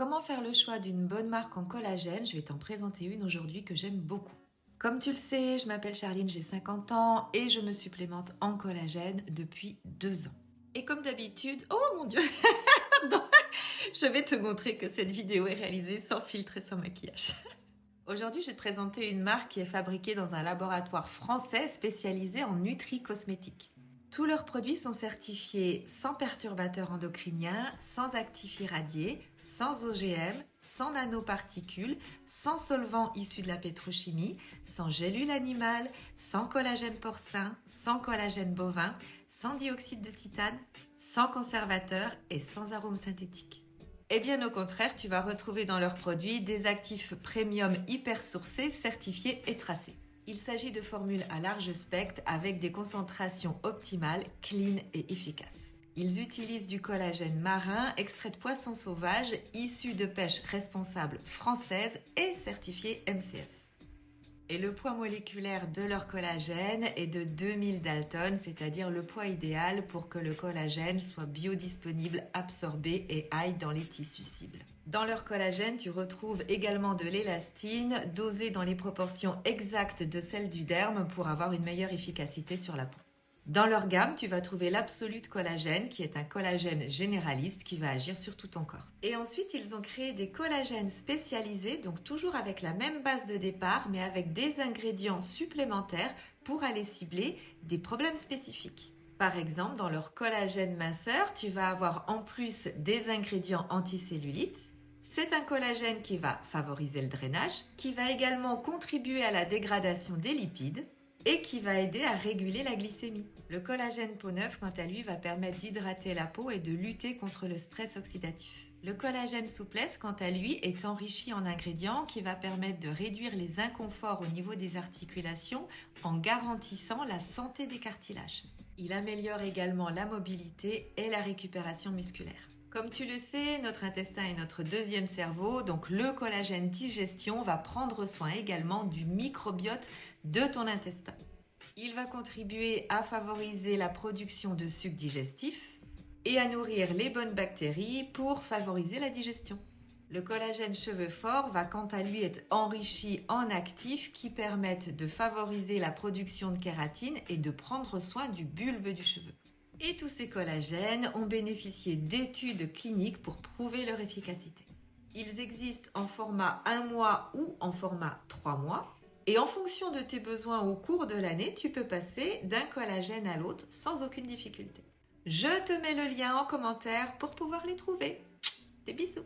Comment faire le choix d'une bonne marque en collagène? Je vais t'en présenter une aujourd'hui que j'aime beaucoup. Comme tu le sais, je m'appelle Charline, j'ai 50 ans et je me supplémente en collagène depuis 2 ans. Et comme d'habitude, oh mon Dieu, pardon, je vais te montrer que cette vidéo est réalisée sans filtre et sans maquillage. Aujourd'hui, je vais te présenter une marque qui est fabriquée dans un laboratoire français spécialisé en nutri-cosmétiques. Tous leurs produits sont certifiés sans perturbateurs endocriniens, sans actifs irradiés, sans OGM, sans nanoparticules, sans solvants issus de la pétrochimie, sans gélules animales, sans collagène porcin, sans collagène bovin, sans dioxyde de titane, sans conservateur et sans arômes synthétiques. Et bien au contraire, tu vas retrouver dans leurs produits des actifs premium hyper sourcés, certifiés et tracés. Il s'agit de formules à large spectre avec des concentrations optimales, clean et efficaces. Ils utilisent du collagène marin, extrait de poissons sauvages, issu de pêche responsable française et certifié MCS. Et le poids moléculaire de leur collagène est de 2000 Dalton, c'est-à-dire le poids idéal pour que le collagène soit biodisponible, absorbé et aille dans les tissus cibles. Dans leur collagène, tu retrouves également de l'élastine, dosée dans les proportions exactes de celles du derme pour avoir une meilleure efficacité sur la peau. Dans leur gamme, tu vas trouver l'Absolute Collagène, qui est un collagène généraliste qui va agir sur tout ton corps. Et ensuite, ils ont créé des collagènes spécialisés, donc toujours avec la même base de départ, mais avec des ingrédients supplémentaires pour aller cibler des problèmes spécifiques. Par exemple, dans leur collagène minceur, tu vas avoir en plus des ingrédients anticellulites. C'est un collagène qui va favoriser le drainage, qui va également contribuer à la dégradation des lipides, et qui va aider à réguler la glycémie. Le collagène peau neuve, quant à lui, va permettre d'hydrater la peau et de lutter contre le stress oxydatif. Le collagène souplesse, quant à lui, est enrichi en ingrédients qui va permettre de réduire les inconforts au niveau des articulations en garantissant la santé des cartilages. Il améliore également la mobilité et la récupération musculaire. Comme tu le sais, notre intestin est notre deuxième cerveau, donc le collagène digestion va prendre soin également du microbiote de ton intestin. Il va contribuer à favoriser la production de sucs digestifs et à nourrir les bonnes bactéries pour favoriser la digestion. Le collagène cheveux forts va quant à lui être enrichi en actifs qui permettent de favoriser la production de kératine et de prendre soin du bulbe du cheveu. Et tous ces collagènes ont bénéficié d'études cliniques pour prouver leur efficacité. Ils existent en format 1 mois ou en format 3 mois. Et en fonction de tes besoins au cours de l'année, tu peux passer d'un collagène à l'autre sans aucune difficulté. Je te mets le lien en commentaire pour pouvoir les trouver. Des bisous!